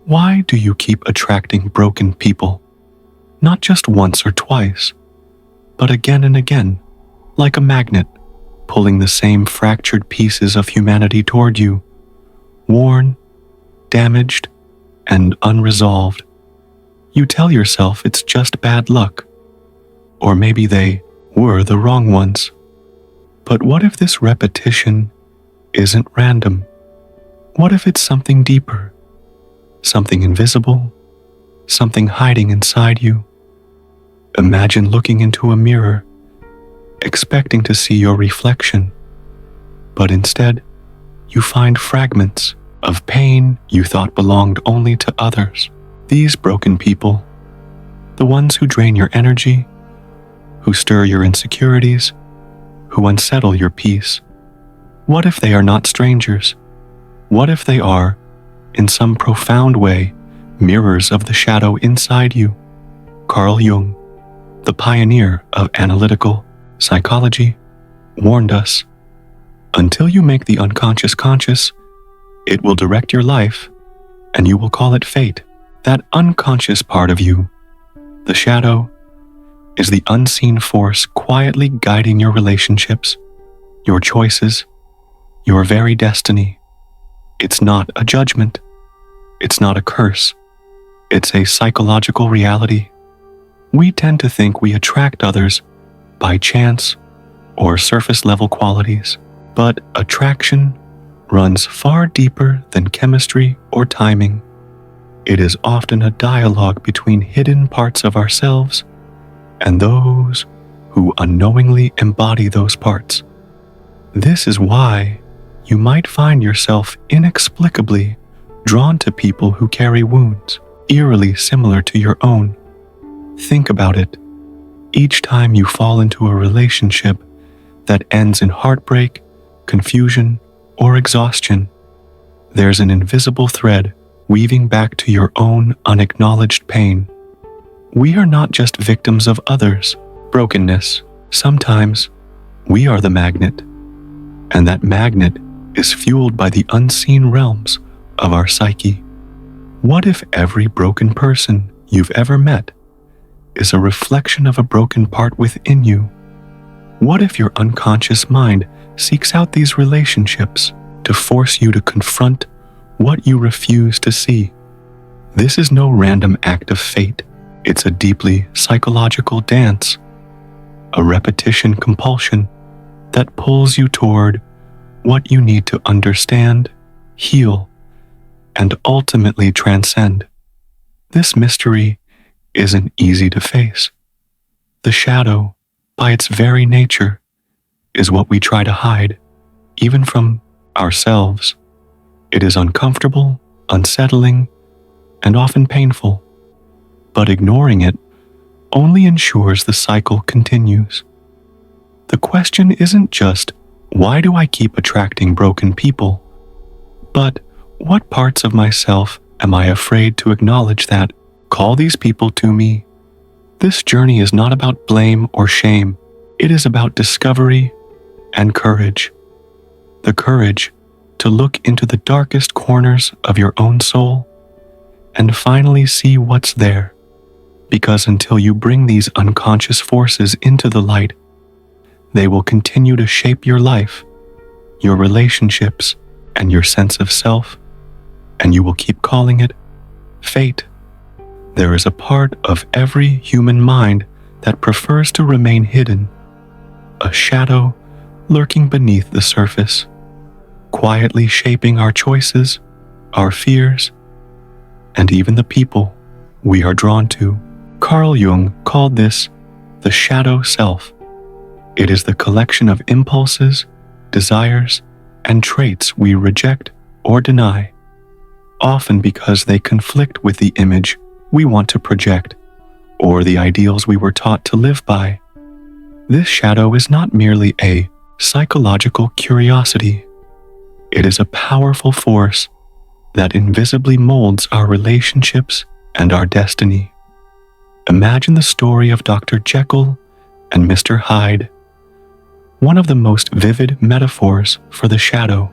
Why do you keep attracting broken people? Not just once or twice, but again and again, like a magnet, pulling the same fractured pieces of humanity toward you, worn, damaged, and unresolved. You tell yourself it's just bad luck, or maybe they were the wrong ones. But what if this repetition isn't random? What if it's something deeper, something invisible, something hiding inside you? Imagine looking into a mirror, expecting to see your reflection, but instead, you find fragments of pain you thought belonged only to others. These broken people, the ones who drain your energy, who stir your insecurities, who unsettle your peace. What if they are not strangers? What if they are, in some profound way, mirrors of the shadow inside you? Carl Jung, the pioneer of analytical psychology, warned us, until you make the unconscious conscious, it will direct your life, and you will call it fate. That unconscious part of you, the shadow, is the unseen force quietly guiding your relationships, your choices, your very destiny. It's not a judgment. It's not a curse. It's a psychological reality. We tend to think we attract others by chance or surface-level qualities, but attraction runs far deeper than chemistry or timing. It is often a dialogue between hidden parts of ourselves and those who unknowingly embody those parts. This is why you might find yourself inexplicably drawn to people who carry wounds eerily similar to your own. Think about it. Each time you fall into a relationship that ends in heartbreak, confusion, or exhaustion, there's an invisible thread weaving back to your own unacknowledged pain. We are not just victims of others' brokenness. Sometimes we are the magnet, and that magnet is fueled by the unseen realms of our psyche. What if every broken person you've ever met is a reflection of a broken part within you? What if your unconscious mind seeks out these relationships to force you to confront what you refuse to see? This is no random act of fate. It's a deeply psychological dance, a repetition compulsion that pulls you toward what you need to understand, heal, and ultimately transcend. This mystery isn't easy to face. The shadow, by its very nature, is what we try to hide, even from ourselves. It is uncomfortable, unsettling, and often painful, but ignoring it only ensures the cycle continues. The question isn't just, why do I keep attracting broken people? But what parts of myself am I afraid to acknowledge that call these people to me? This journey is not about blame or shame. It is about discovery and courage. The courage to look into the darkest corners of your own soul and finally see what's there. Because until you bring these unconscious forces into the light, they will continue to shape your life, your relationships, and your sense of self, and you will keep calling it fate. There is a part of every human mind that prefers to remain hidden, a shadow lurking beneath the surface, quietly shaping our choices, our fears, and even the people we are drawn to. Carl Jung called this the shadow self. It is the collection of impulses, desires, and traits we reject or deny, often because they conflict with the image we want to project or the ideals we were taught to live by. This shadow is not merely a psychological curiosity. It is a powerful force that invisibly molds our relationships and our destiny. Imagine the story of Dr. Jekyll and Mr. Hyde, one of the most vivid metaphors for the shadow.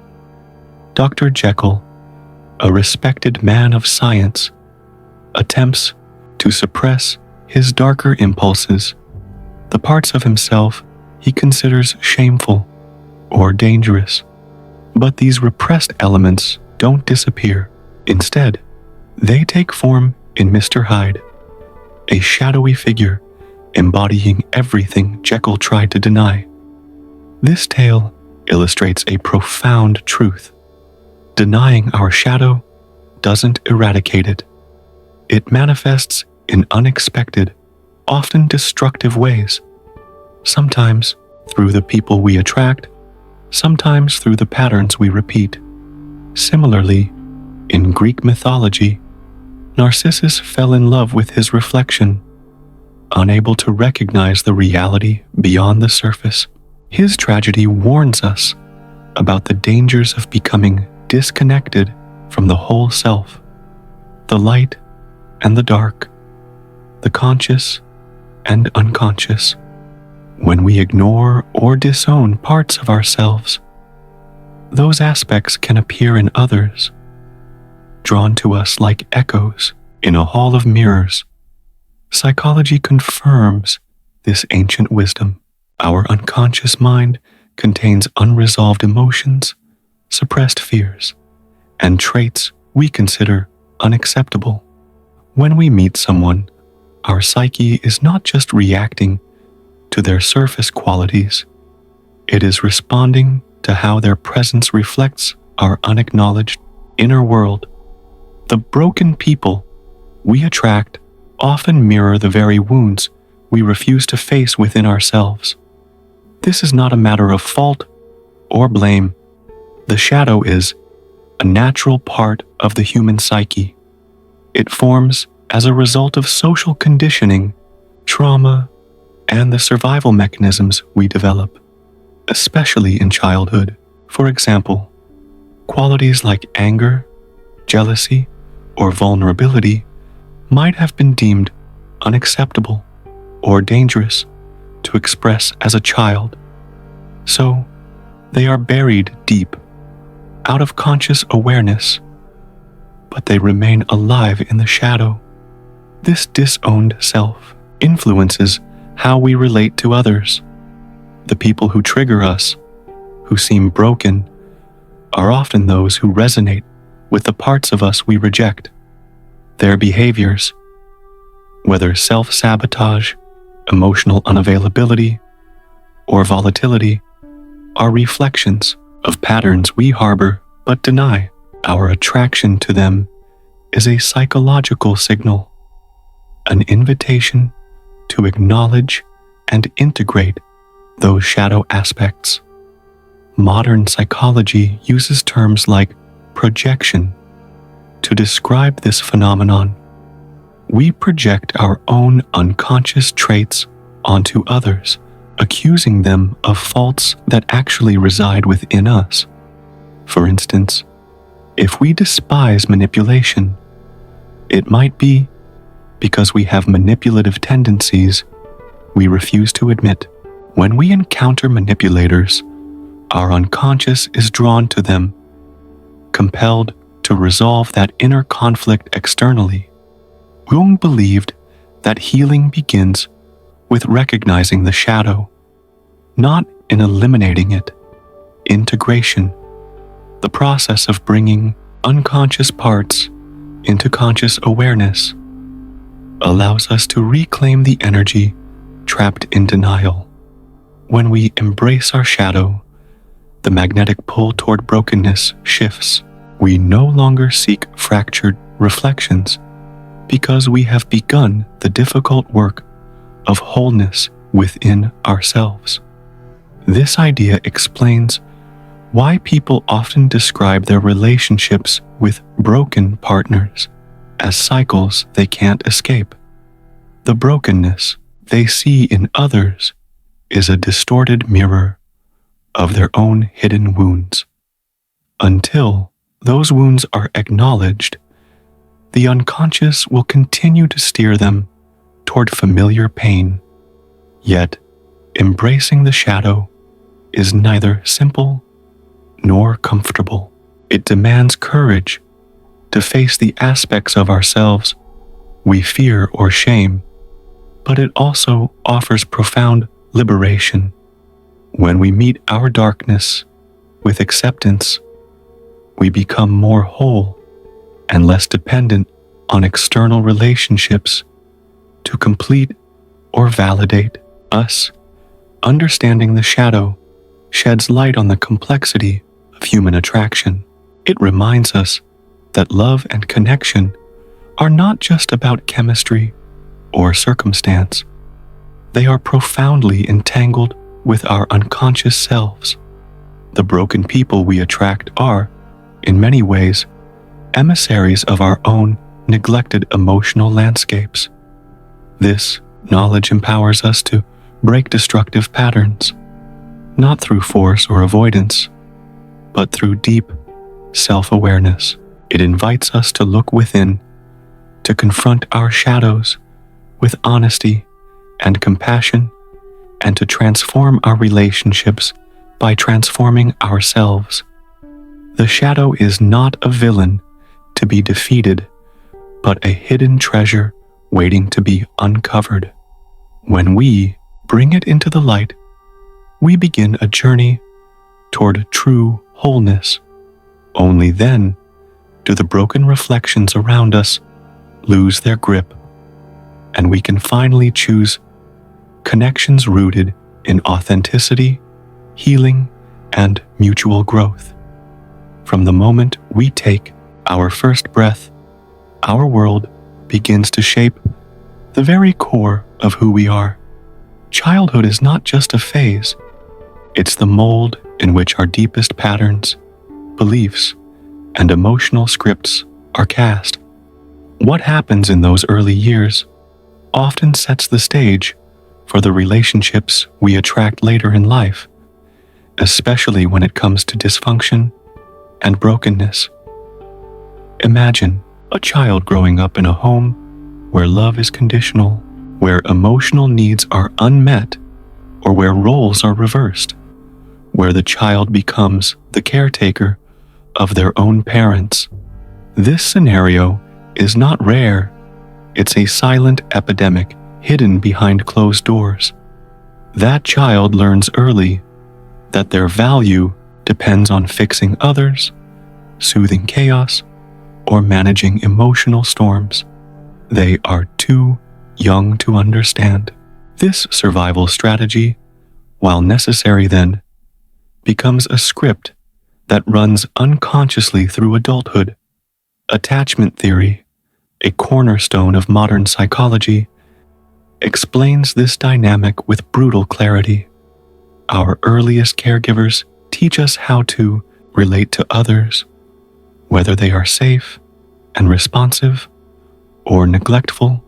Dr. Jekyll, a respected man of science, attempts to suppress his darker impulses, the parts of himself he considers shameful or dangerous. But these repressed elements don't disappear. Instead, they take form in Mr. Hyde, a shadowy figure embodying everything Jekyll tried to deny. This tale illustrates a profound truth. Denying our shadow doesn't eradicate it. It manifests in unexpected, often destructive ways, sometimes through the people we attract, sometimes through the patterns we repeat. Similarly, in Greek mythology, Narcissus fell in love with his reflection, unable to recognize the reality beyond the surface. His tragedy warns us about the dangers of becoming disconnected from the whole self, the light and the dark, the conscious and unconscious. When we ignore or disown parts of ourselves, those aspects can appear in others, drawn to us like echoes in a hall of mirrors. Psychology confirms this ancient wisdom. Our unconscious mind contains unresolved emotions, suppressed fears, and traits we consider unacceptable. When we meet someone, our psyche is not just reacting to their surface qualities, it is responding to how their presence reflects our unacknowledged inner world. The broken people we attract often mirror the very wounds we refuse to face within ourselves. This is not a matter of fault or blame. The shadow is a natural part of the human psyche. It forms as a result of social conditioning, trauma, and the survival mechanisms we develop, especially in childhood. For example, qualities like anger, jealousy, or vulnerability might have been deemed unacceptable or dangerous to express as a child. So, they are buried deep, out of conscious awareness, but they remain alive in the shadow. This disowned self influences how we relate to others. The people who trigger us, who seem broken, are often those who resonate with the parts of us we reject. Their behaviors, whether self-sabotage, emotional unavailability, or volatility, are reflections of patterns we harbor but deny. Our attraction to them is a psychological signal, an invitation to acknowledge and integrate those shadow aspects. Modern psychology uses terms like projection to describe this phenomenon. We project our own unconscious traits onto others, accusing them of faults that actually reside within us. For instance, if we despise manipulation, it might be because we have manipulative tendencies we refuse to admit. When we encounter manipulators, our unconscious is drawn to them, compelled to resolve that inner conflict externally. Jung believed that healing begins with recognizing the shadow, not in eliminating it. Integration, the process of bringing unconscious parts into conscious awareness, allows us to reclaim the energy trapped in denial. When we embrace our shadow, the magnetic pull toward brokenness shifts. We no longer seek fractured reflections because we have begun the difficult work of wholeness within ourselves. This idea explains why people often describe their relationships with broken partners as cycles they can't escape. The brokenness they see in others is a distorted mirror of their own hidden wounds. Until those wounds are acknowledged, the unconscious will continue to steer them toward familiar pain. Yet, embracing the shadow is neither simple nor comfortable. It demands courage to face the aspects of ourselves we fear or shame, but it also offers profound liberation. When we meet our darkness with acceptance, we become more whole and less dependent on external relationships to complete or validate us. Understanding the shadow sheds light on the complexity of human attraction. It reminds us that love and connection are not just about chemistry or circumstance. They are profoundly entangled with our unconscious selves. The broken people we attract are, in many ways, emissaries of our own neglected emotional landscapes. This knowledge empowers us to break destructive patterns, not through force or avoidance, but through deep self-awareness. It invites us to look within, to confront our shadows with honesty and compassion, and to transform our relationships by transforming ourselves. The shadow is not a villain to be defeated, but a hidden treasure waiting to be uncovered. When we bring it into the light, we begin a journey toward true wholeness. Only then do the broken reflections around us lose their grip, and we can finally choose connections rooted in authenticity, healing, and mutual growth. From the moment we take our first breath, our world begins to shape the very core of who we are. Childhood is not just a phase, it's the mold in which our deepest patterns, beliefs, and emotional scripts are cast. What happens in those early years often sets the stage for the relationships we attract later in life, especially when it comes to dysfunction and brokenness. Imagine a child growing up in a home where love is conditional, where emotional needs are unmet, or where roles are reversed, where the child becomes the caretaker of their own parents. This scenario is not rare. It's a silent epidemic hidden behind closed doors. That child learns early that their value depends on fixing others, soothing chaos, or managing emotional storms. They are too young to understand. This survival strategy, while necessary then, becomes a script that runs unconsciously through adulthood. Attachment theory, a cornerstone of modern psychology, explains this dynamic with brutal clarity. Our earliest caregivers teach us how to relate to others, whether they are safe and responsive or neglectful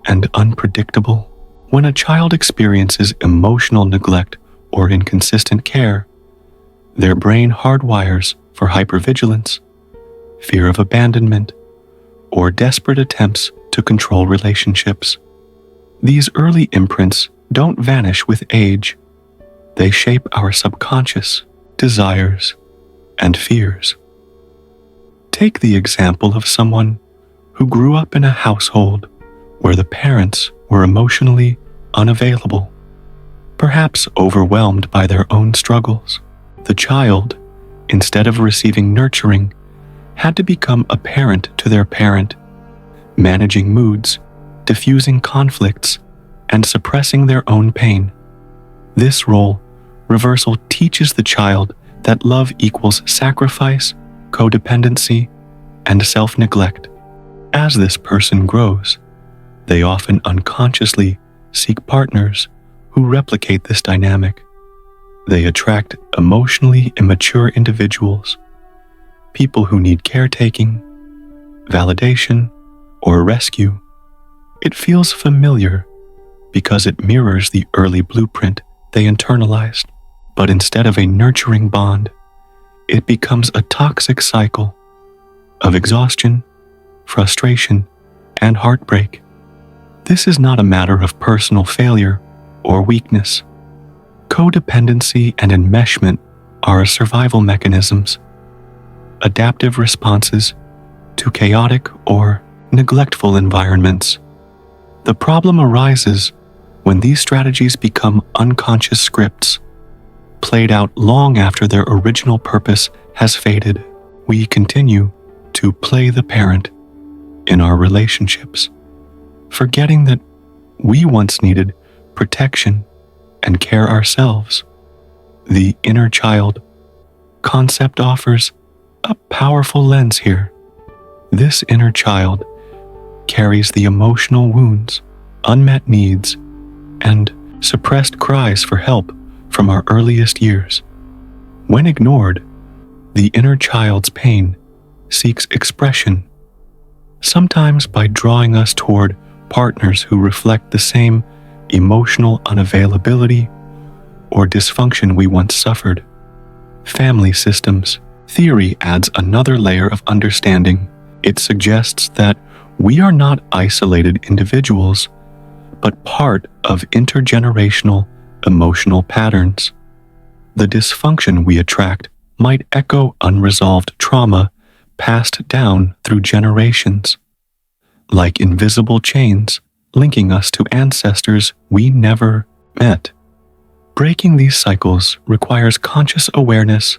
and unpredictable. When a child experiences emotional neglect or inconsistent care, their brain hardwires for hypervigilance, fear of abandonment, or desperate attempts to control relationships. These early imprints don't vanish with age. They shape our subconscious desires and fears. Take the example of someone who grew up in a household where the parents were emotionally unavailable, perhaps overwhelmed by their own struggles. The child, instead of receiving nurturing, had to become a parent to their parent, managing moods, diffusing conflicts, and suppressing their own pain. This role reversal teaches the child that love equals sacrifice, codependency, and self-neglect. As this person grows, they often unconsciously seek partners who replicate this dynamic. They attract emotionally immature individuals, people who need caretaking, validation, or rescue. It feels familiar because it mirrors the early blueprint they internalized. But instead of a nurturing bond, it becomes a toxic cycle of exhaustion, frustration, and heartbreak. This is not a matter of personal failure or weakness. Codependency and enmeshment are survival mechanisms, adaptive responses to chaotic or neglectful environments. The problem arises when these strategies become unconscious scripts, played out long after their original purpose has faded. We continue to play the parent in our relationships, forgetting that we once needed protection and care ourselves. The inner child concept offers a powerful lens here. This inner child carries the emotional wounds, unmet needs, and suppressed cries for help from our earliest years. When ignored, the inner child's pain seeks expression, sometimes by drawing us toward partners who reflect the same emotional unavailability or dysfunction we once suffered. Family systems theory adds another layer of understanding. It suggests that we are not isolated individuals, but part of intergenerational emotional patterns. The dysfunction we attract might echo unresolved trauma passed down through generations, like invisible chains linking us to ancestors we never met. Breaking these cycles requires conscious awareness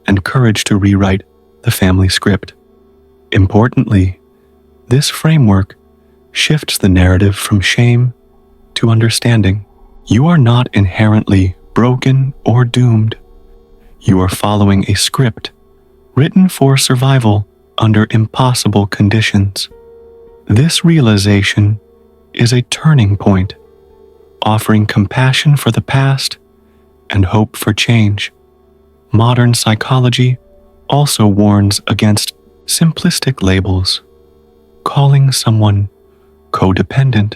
and courage to rewrite the family script. Importantly, this framework shifts the narrative from shame to understanding. You are not inherently broken or doomed. You are following a script written for survival under impossible conditions. This realization is a turning point, offering compassion for the past and hope for change. Modern psychology also warns against simplistic labels. Calling someone codependent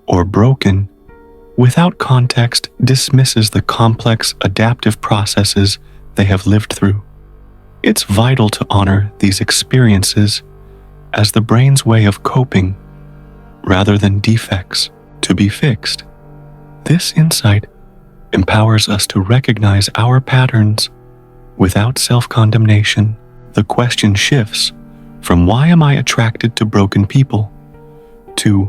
or broken without context dismisses the complex adaptive processes they have lived through. It's vital to honor these experiences as the brain's way of coping rather than defects to be fixed. This insight empowers us to recognize our patterns without self-condemnation. The question shifts from why am I attracted to broken people to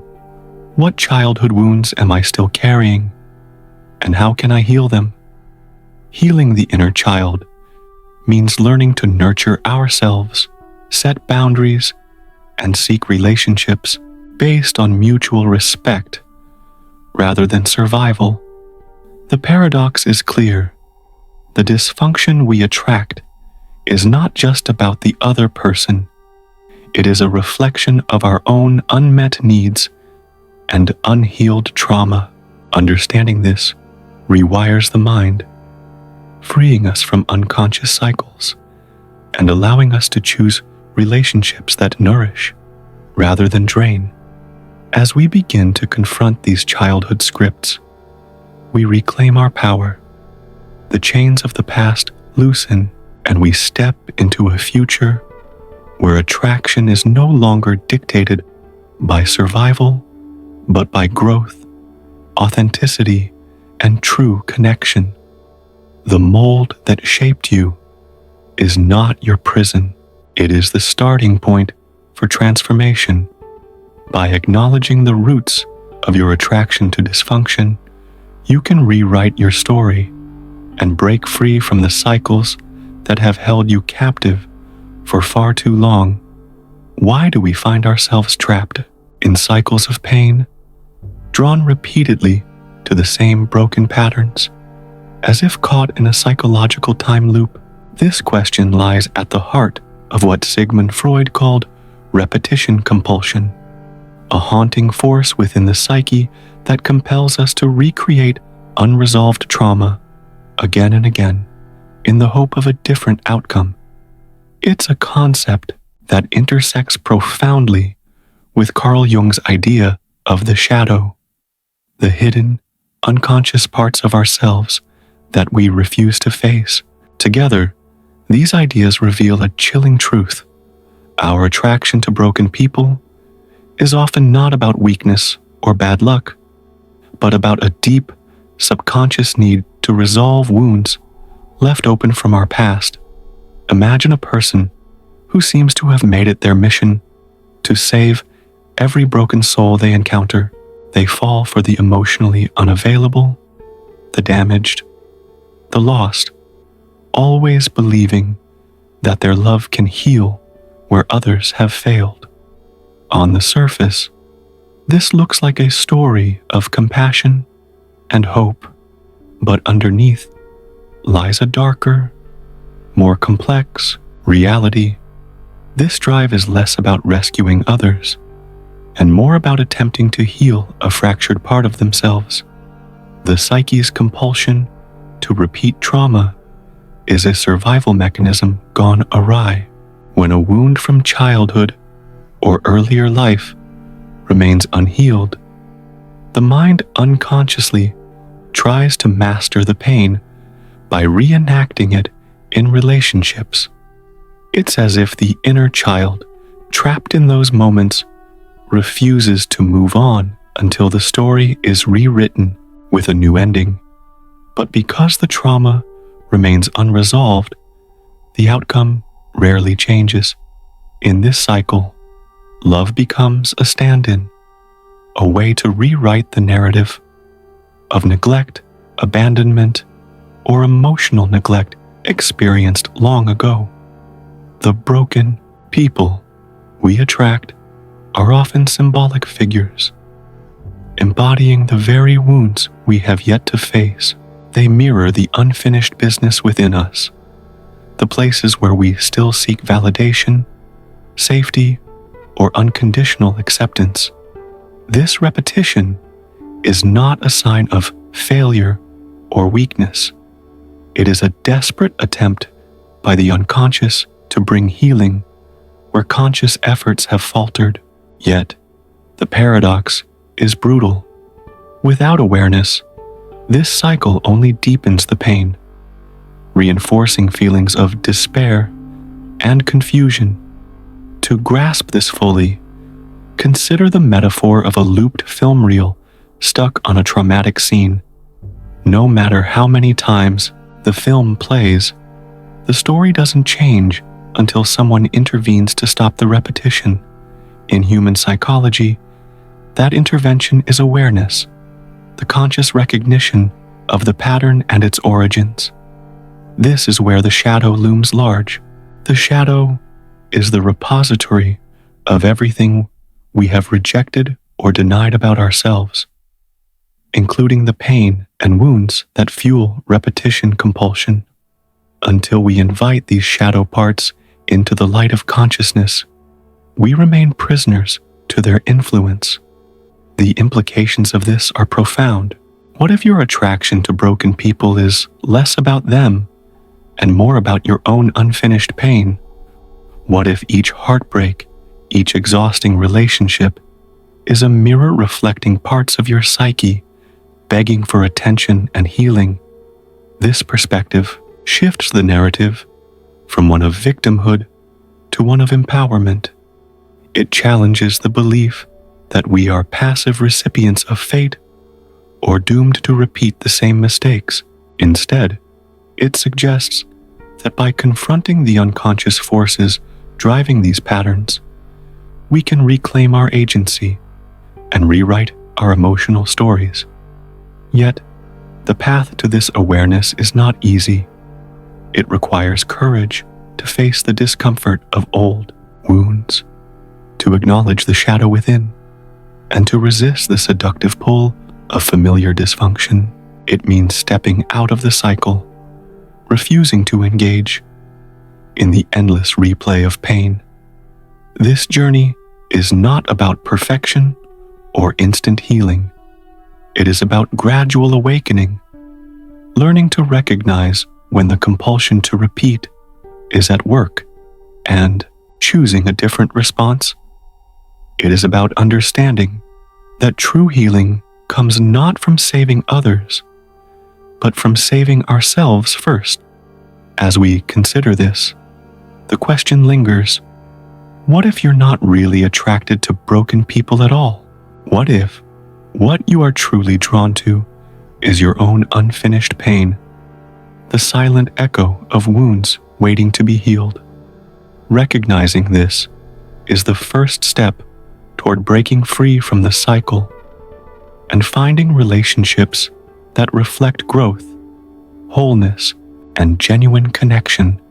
what childhood wounds am I still carrying and how can I heal them? Healing the inner child means learning to nurture ourselves, set boundaries, and seek relationships based on mutual respect rather than survival. The paradox is clear. The dysfunction we attract is not just about the other person. It is a reflection of our own unmet needs and unhealed trauma. Understanding this rewires the mind, freeing us from unconscious cycles and allowing us to choose relationships that nourish rather than drain. As we begin to confront these childhood scripts, we reclaim our power. The chains of the past loosen, and we step into a future where attraction is no longer dictated by survival, but by growth, authenticity, and true connection. The mold that shaped you is not your prison. It is the starting point for transformation. By acknowledging the roots of your attraction to dysfunction, you can rewrite your story and break free from the cycles that have held you captive for far too long. Why do we find ourselves trapped in cycles of pain, drawn repeatedly to the same broken patterns, as if caught in a psychological time loop? This question lies at the heart of what Sigmund Freud called repetition compulsion, a haunting force within the psyche that compels us to recreate unresolved trauma again and again in the hope of a different outcome. It's a concept that intersects profoundly with Carl Jung's idea of the shadow, the hidden, unconscious parts of ourselves that we refuse to face. Together, these ideas reveal a chilling truth. Our attraction to broken people is often not about weakness or bad luck, but about a deep, subconscious need to resolve wounds left open from our past. Imagine a person who seems to have made it their mission to save every broken soul they encounter. They fall for the emotionally unavailable, the damaged, the lost, always believing that their love can heal where others have failed. On the surface, this looks like a story of compassion and hope, but underneath lies a darker, more complex reality. This drive is less about rescuing others and more about attempting to heal a fractured part of themselves. The psyche's compulsion to repeat trauma is a survival mechanism gone awry. When a wound from childhood or earlier life remains unhealed, the mind unconsciously tries to master the pain by reenacting it in relationships. It's as if the inner child, trapped in those moments, refuses to move on until the story is rewritten with a new ending. But because the trauma remains unresolved, the outcome rarely changes. In this cycle, love becomes a stand-in, a way to rewrite the narrative of neglect, abandonment, or emotional neglect experienced long ago. The broken people we attract are often symbolic figures, embodying the very wounds we have yet to face. They mirror the unfinished business within us, the places where we still seek validation, safety, or unconditional acceptance. This repetition is not a sign of failure or weakness. It is a desperate attempt by the unconscious to bring healing where conscious efforts have faltered. Yet, the paradox is brutal. Without awareness, this cycle only deepens the pain, reinforcing feelings of despair and confusion. To grasp this fully, consider the metaphor of a looped film reel stuck on a traumatic scene. No matter how many times the film plays, the story doesn't change until someone intervenes to stop the repetition. In human psychology, that intervention is awareness, the conscious recognition of the pattern and its origins. This is where the shadow looms large. The shadow is the repository of everything we have rejected or denied about ourselves, including the pain and wounds that fuel repetition compulsion. Until we invite these shadow parts into the light of consciousness, we remain prisoners to their influence. The implications of this are profound. What if your attraction to broken people is less about them and more about your own unfinished pain? What if each heartbreak, each exhausting relationship, is a mirror reflecting parts of your psyche, begging for attention and healing? This perspective shifts the narrative from one of victimhood to one of empowerment. It challenges the belief that we are passive recipients of fate or doomed to repeat the same mistakes. Instead, it suggests that by confronting the unconscious forces driving these patterns, we can reclaim our agency and rewrite our emotional stories. Yet, the path to this awareness is not easy. It requires courage to face the discomfort of old wounds, to acknowledge the shadow within, and to resist the seductive pull of familiar dysfunction. It means stepping out of the cycle, refusing to engage in the endless replay of pain. This journey is not about perfection or instant healing. It is about gradual awakening, learning to recognize when the compulsion to repeat is at work and choosing a different response. It is about understanding that true healing comes not from saving others, but from saving ourselves first. As we consider this, the question lingers: what if you're not really attracted to broken people at all? What if what you are truly drawn to is your own unfinished pain, the silent echo of wounds waiting to be healed? Recognizing this is the first step toward breaking free from the cycle and finding relationships that reflect growth, wholeness, and genuine connection.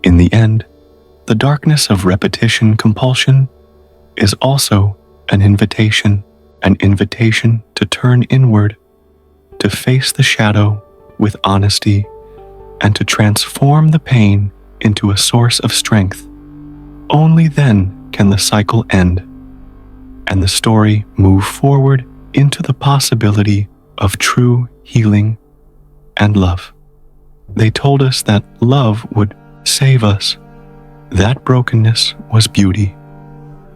In the end, the darkness of repetition compulsion is also an invitation to turn inward, to face the shadow with honesty, and to transform the pain into a source of strength. Only then can the cycle end, and the story move forward into the possibility of true healing and love. They told us that love would save us. That brokenness was beauty.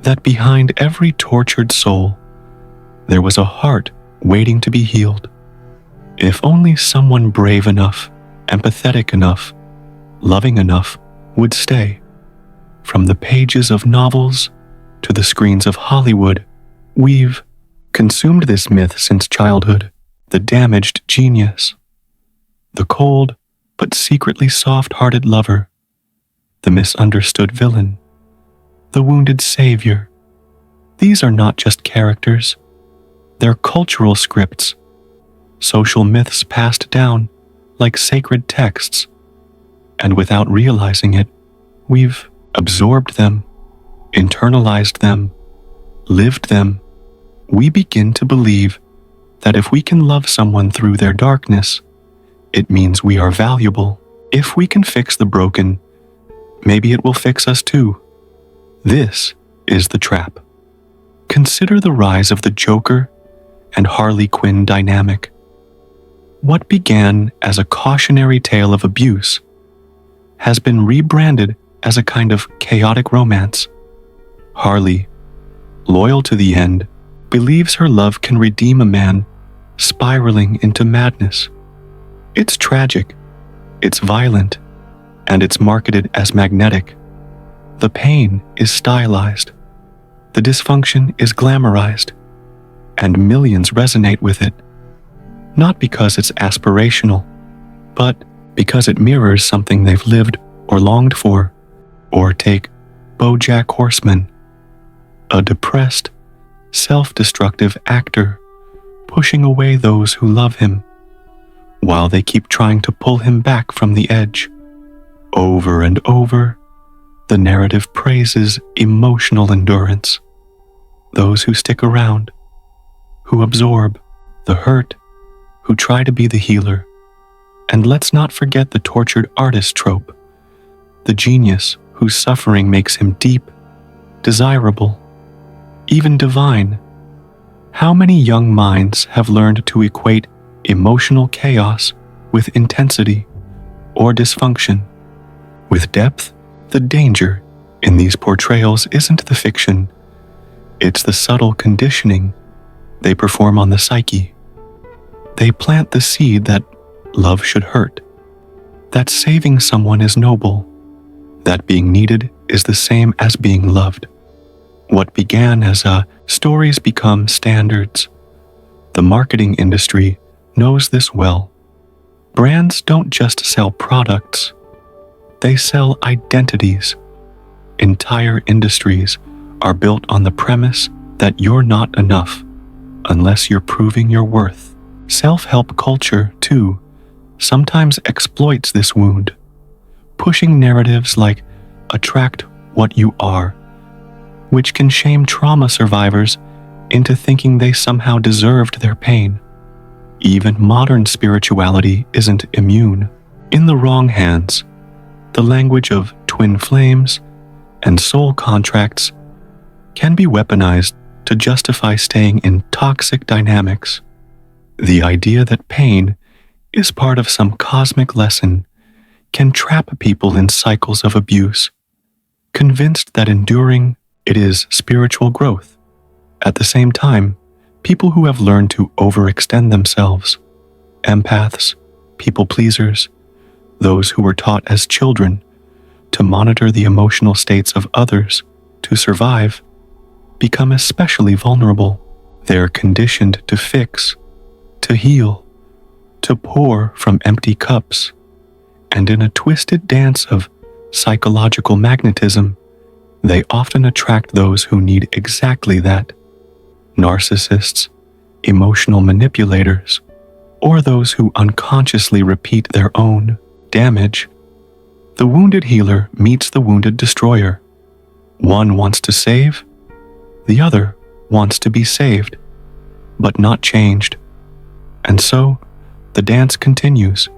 That behind every tortured soul, there was a heart waiting to be healed. If only someone brave enough, empathetic enough, loving enough would stay. From the pages of novels to the screens of Hollywood, we've consumed this myth since childhood. The damaged genius, the cold but secretly soft-hearted lover, the misunderstood villain, the wounded savior. These are not just characters. They're cultural scripts, social myths passed down like sacred texts, and without realizing it, we've absorbed them, internalized them, lived them. We begin to believe that if we can love someone through their darkness, it means we are valuable. If we can fix the broken, maybe it will fix us too. This is the trap. Consider the rise of the Joker and Harley Quinn dynamic. What began as a cautionary tale of abuse has been rebranded as a kind of chaotic romance. Harley, loyal to the end, believes her love can redeem a man spiraling into madness. It's tragic, it's violent, and it's marketed as magnetic. The pain is stylized, the dysfunction is glamorized, and millions resonate with it, not because it's aspirational, but because it mirrors something they've lived or longed for. Or take BoJack Horseman, a depressed, self-destructive actor pushing away those who love him, while they keep trying to pull him back from the edge. Over and over, the narrative praises emotional endurance. Those who stick around, who absorb the hurt, who try to be the healer. And let's not forget the tortured artist trope, the genius whose suffering makes him deep, desirable, even divine. How many young minds have learned to equate emotional chaos with intensity or dysfunction? With depth, the danger in these portrayals isn't the fiction, it's the subtle conditioning they perform on the psyche. They plant the seed that love should hurt, that saving someone is noble, that being needed is the same as being loved. What began as stories become standards. The marketing industry knows this well. Brands don't just sell products, they sell identities. Entire industries are built on the premise that you're not enough unless you're proving your worth. Self-help culture, too, sometimes exploits this wound, pushing narratives like attract what you are, which can shame trauma survivors into thinking they somehow deserved their pain. Even modern spirituality isn't immune. In the wrong hands, the language of twin flames and soul contracts can be weaponized to justify staying in toxic dynamics. The idea that pain is part of some cosmic lesson can trap people in cycles of abuse, convinced that enduring it is spiritual growth. At the same time, people who have learned to overextend themselves, empaths, people pleasers, those who were taught as children to monitor the emotional states of others to survive, become especially vulnerable. They're conditioned to fix, to heal, to pour from empty cups, and in a twisted dance of psychological magnetism, they often attract those who need exactly that: narcissists, emotional manipulators, or those who unconsciously repeat their own damage. The wounded healer meets the wounded destroyer. One wants to save, the other wants to be saved, but not changed. And so, the dance continues,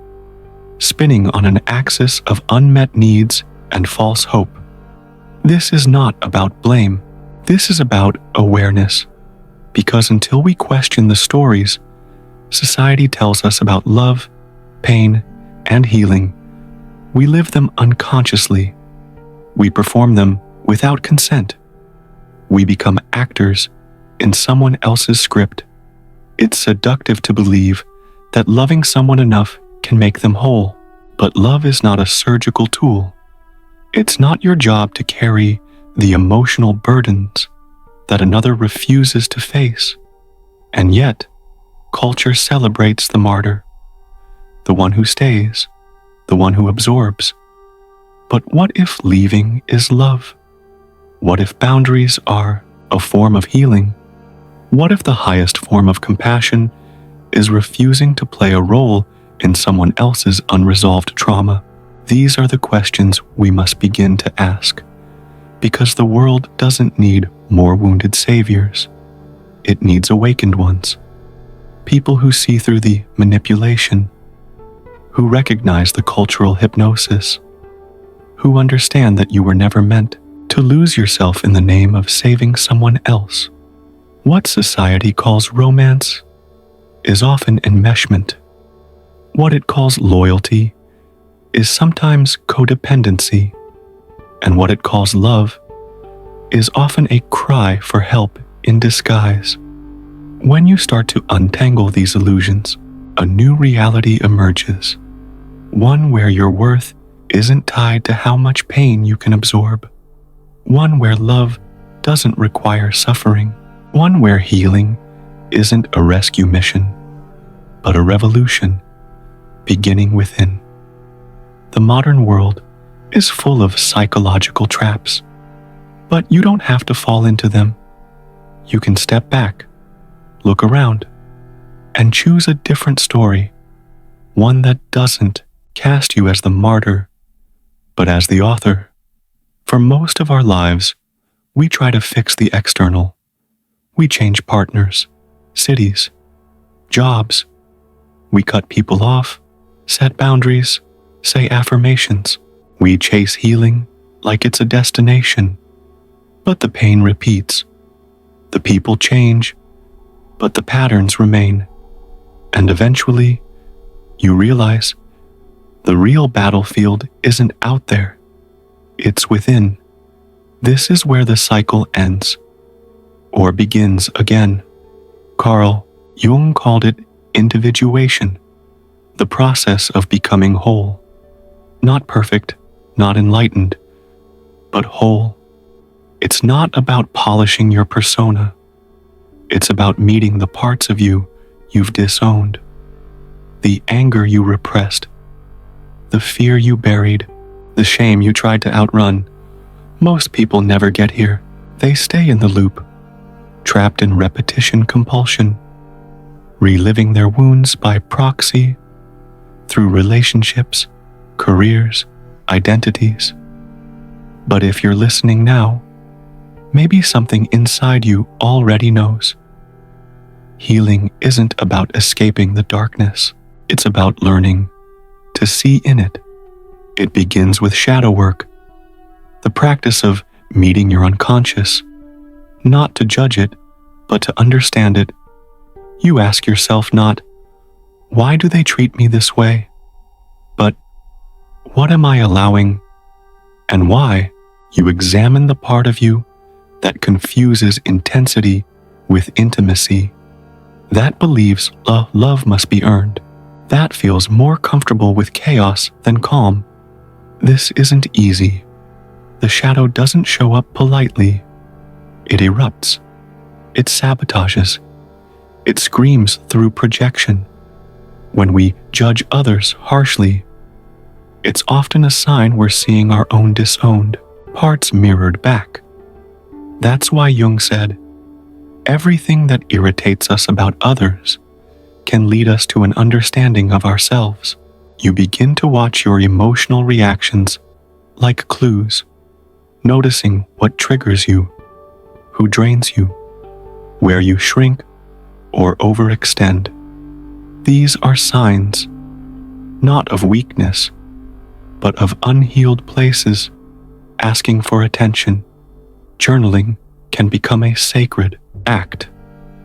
spinning on an axis of unmet needs and false hope. This is not about blame. This is about awareness. Because until we question the stories society tells us about love, pain, and healing, we live them unconsciously. We perform them without consent. We become actors in someone else's script. It's seductive to believe that loving someone enough can make them whole, but love is not a surgical tool. It's not your job to carry the emotional burdens that another refuses to face. And yet, culture celebrates the martyr, the one who stays, the one who absorbs. But what if leaving is love? What if boundaries are a form of healing? What if the highest form of compassion is refusing to play a role in someone else's unresolved trauma? These are the questions we must begin to ask, because the world doesn't need more wounded saviors. It needs awakened ones. People who see through the manipulation, who recognize the cultural hypnosis, who understand that you were never meant to lose yourself in the name of saving someone else. What society calls romance is often enmeshment. What it calls loyalty is sometimes codependency, and what it calls love is often a cry for help in disguise. When you start to untangle these illusions, a new reality emerges, one where your worth isn't tied to how much pain you can absorb, one where love doesn't require suffering, one where healing isn't a rescue mission, but a revolution beginning within. The modern world is full of psychological traps, but you don't have to fall into them. You can step back, look around, and choose a different story, one that doesn't cast you as the martyr, but as the author. For most of our lives, we try to fix the external. We change partners, cities, jobs. We cut people off, set boundaries, say affirmations. We chase healing like it's a destination. But the pain repeats. The people change, but the patterns remain. And eventually, you realize the real battlefield isn't out there. It's within. This is where the cycle ends, or begins again. Carl Jung called it individuation, the process of becoming whole. Not perfect, not enlightened, but whole. It's not about polishing your persona. It's about meeting the parts of you you've disowned, the anger you repressed, the fear you buried, the shame you tried to outrun. Most people never get here. They stay in the loop, trapped in repetition compulsion, reliving their wounds by proxy through relationships, careers, identities. But if you're listening now, maybe something inside you already knows. Healing isn't about escaping the darkness. It's about learning to see in it. It begins with shadow work, the practice of meeting your unconscious, not to judge it, but to understand it. You ask yourself not, why do they treat me this way? But, what am I allowing? And why? You examine the part of you that confuses intensity with intimacy, that believes love must be earned, that feels more comfortable with chaos than calm. This isn't easy. The shadow doesn't show up politely. It erupts. It sabotages. It screams through projection. When we judge others harshly, It's often a sign we're seeing our own disowned parts mirrored back. That's why Jung said, everything that irritates us about others can lead us to an understanding of ourselves. You begin to watch your emotional reactions like clues, noticing what triggers you, who drains you, where you shrink or overextend. These are signs, not of weakness, but of unhealed places asking for attention. Journaling can become a sacred act,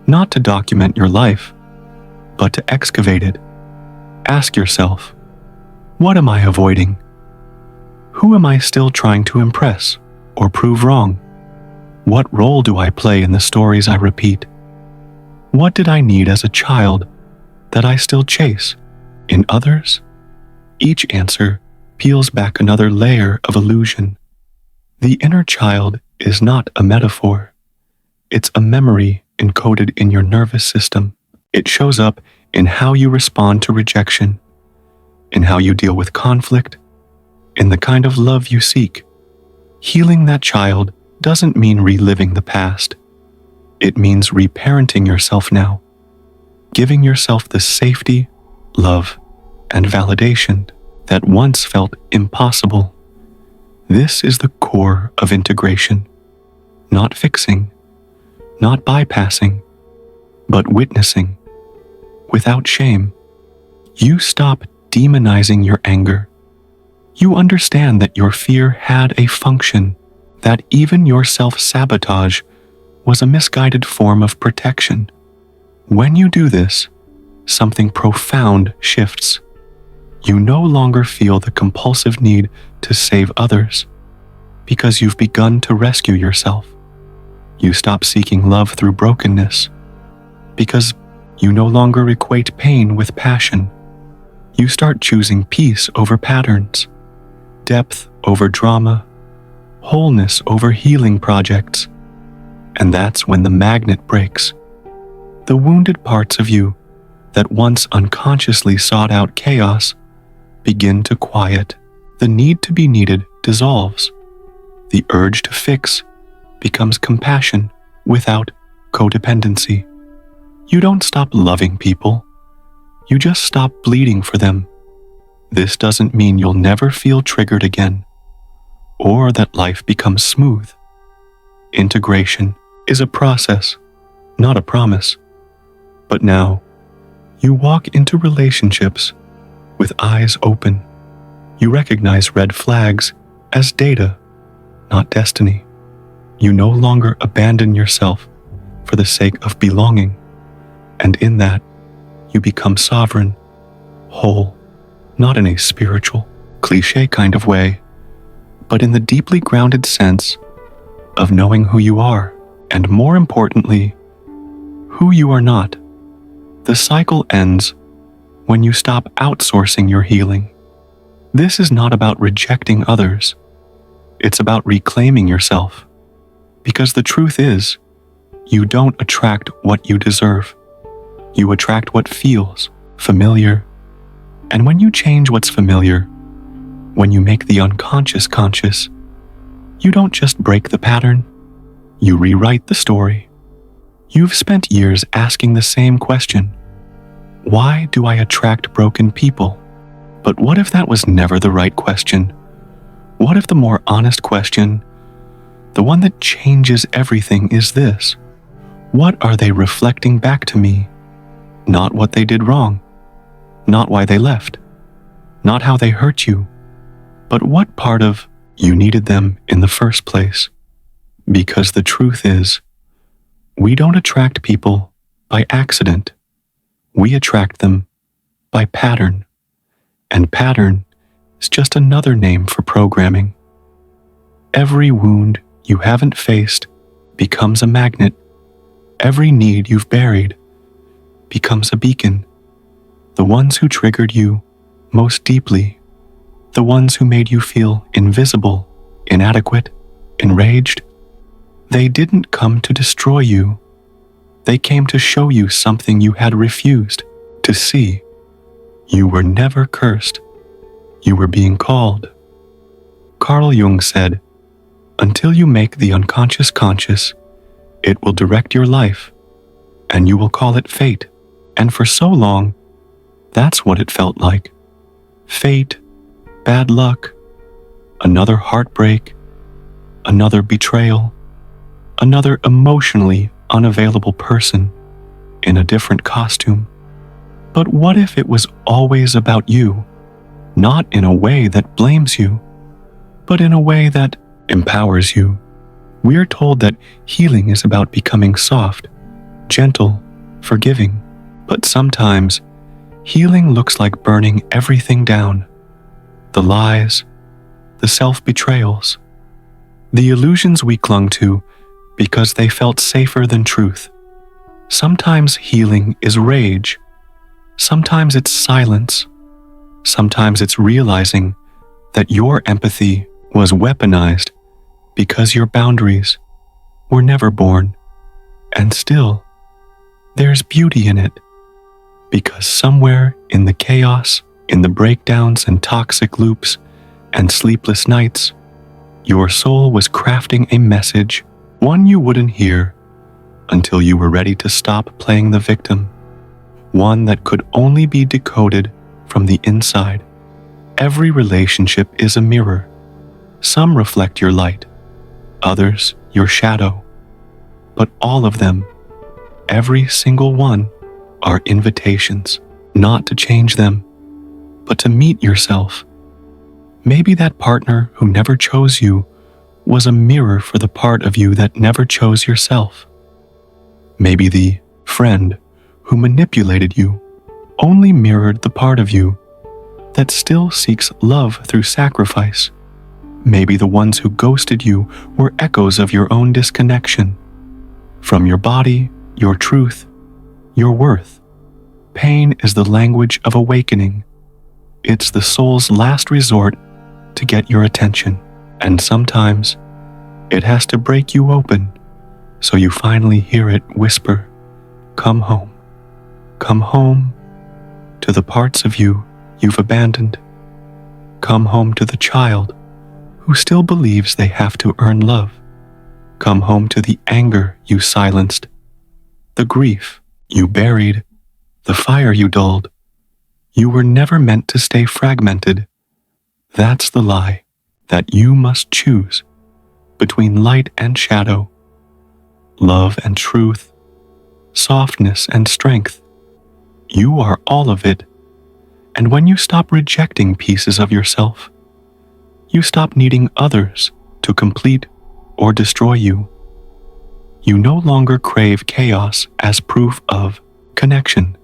not to document your life, but to excavate it. Ask yourself, what am I avoiding? Who am I still trying to impress or prove wrong? What role do I play in the stories I repeat? What did I need as a child that I still chase in others? Each answer peels back another layer of illusion. The inner child is not a metaphor. It's a memory encoded in your nervous system. It shows up in how you respond to rejection, in how you deal with conflict, in the kind of love you seek. Healing that child doesn't mean reliving the past. It means reparenting yourself now, giving yourself the safety, love, and validation that once felt impossible. This is the core of integration. Not fixing, not bypassing, but witnessing. Without shame, you stop demonizing your anger. You understand that your fear had a function, that even your self-sabotage was a misguided form of protection. When you do this, something profound shifts. You no longer feel the compulsive need to save others, because you've begun to rescue yourself. You stop seeking love through brokenness, because you no longer equate pain with passion. You start choosing peace over patterns, depth over drama, wholeness over healing projects. And that's when the magnet breaks. The wounded parts of you that once unconsciously sought out chaos begin to quiet. The need to be needed dissolves. The urge to fix becomes compassion without codependency. You don't stop loving people. You just stop bleeding for them. This doesn't mean you'll never feel triggered again, or that life becomes smooth. Integration is a process, not a promise. But now, you walk into relationships with eyes open. You recognize red flags as data, not destiny. You no longer abandon yourself for the sake of belonging. And in that, you become sovereign, whole, not in a spiritual, cliché kind of way, but in the deeply grounded sense of knowing who you are, and more importantly, who you are not. The cycle ends when you stop outsourcing your healing. This is not about rejecting others. It's about reclaiming yourself. Because the truth is, you don't attract what you deserve. You attract what feels familiar. And when you change what's familiar, when you make the unconscious conscious, you don't just break the pattern, you rewrite the story. You've spent years asking the same question. Why do I attract broken people? But what if that was never the right question? What if the more honest question, the one that changes everything, is this? What are they reflecting back to me? Not what they did wrong, not why they left, not how they hurt you, but what part of you needed them in the first place. Because the truth is, we don't attract people by accident. We attract them by pattern. And pattern is just another name for programming. Every wound you haven't faced becomes a magnet. Every need you've buried becomes a beacon. The ones who triggered you most deeply, the ones who made you feel invisible, inadequate, enraged, they didn't come to destroy you. They came to show you something you had refused to see. You were never cursed. You were being called. Carl Jung said, "Until you make the unconscious conscious, it will direct your life, and you will call it fate." And for so long, that's what it felt like. Fate, bad luck, another heartbreak, another betrayal, another emotionally unavailable person in a different costume. But what if it was always about you, not in a way that blames you, but in a way that empowers you? We're told that healing is about becoming soft, gentle, forgiving, but sometimes healing looks like burning everything down. The lies, the self-betrayals, the illusions we clung to because they felt safer than truth. Sometimes healing is rage. Sometimes it's silence. Sometimes it's realizing that your empathy was weaponized because your boundaries were never born. And still, there's beauty in it, because somewhere in the chaos, in the breakdowns and toxic loops and sleepless nights, your soul was crafting a message, one you wouldn't hear until you were ready to stop playing the victim, one that could only be decoded from the inside. Every relationship is a mirror. Some reflect your light, others your shadow, but all of them, every single one, are invitations, not to change them, but to meet yourself. Maybe that partner who never chose you was a mirror for the part of you that never chose yourself. Maybe the friend who manipulated you only mirrored the part of you that still seeks love through sacrifice. Maybe the ones who ghosted you were echoes of your own disconnection from your body, your truth, your worth. Pain is the language of awakening. It's the soul's last resort to get your attention. And sometimes it has to break you open so you finally hear it whisper, "Come home. Come home to the parts of you you've abandoned. Come home to the child who still believes they have to earn love. Come home to the anger you silenced, the grief you buried, the fire you dulled. You were never meant to stay fragmented. That's the lie, that you must choose between light and shadow, love and truth, softness and strength. You are all of it. And when you stop rejecting pieces of yourself, you stop needing others to complete or destroy you. You no longer crave chaos as proof of connection.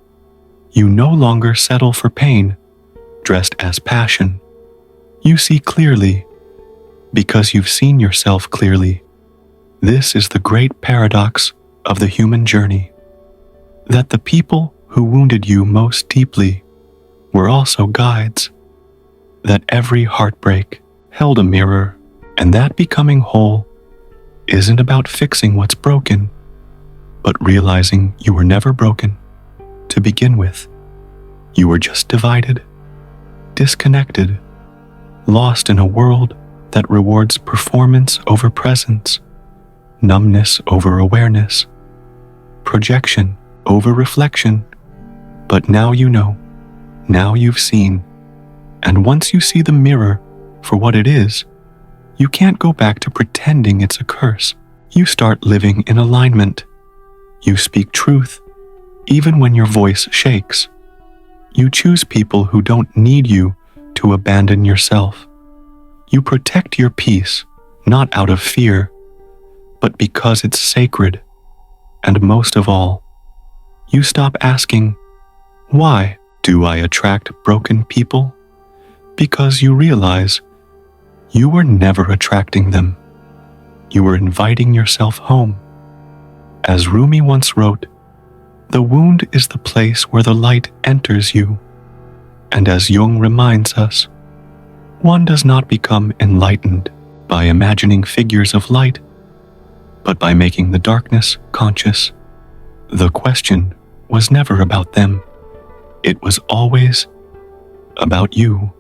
You no longer settle for pain dressed as passion. You see clearly because you've seen yourself clearly. This is the great paradox of the human journey, that the people who wounded you most deeply were also guides, that every heartbreak held a mirror, and that becoming whole isn't about fixing what's broken, but realizing you were never broken to begin with. You were just divided, disconnected, lost in a world that rewards performance over presence, numbness over awareness, projection over reflection. But now you know, now you've seen, and once you see the mirror for what it is, you can't go back to pretending it's a curse. You start living in alignment. You speak truth, even when your voice shakes. You choose people who don't need you to abandon yourself. You protect your peace, not out of fear, but because it's sacred. And most of all, you stop asking, "Why do I attract broken people?" Because you realize you were never attracting them. You were inviting yourself home. As Rumi once wrote, "The wound is the place where the light enters you." And as Jung reminds us, one does not become enlightened by imagining figures of light, but by making the darkness conscious. The question was never about them. It was always about you.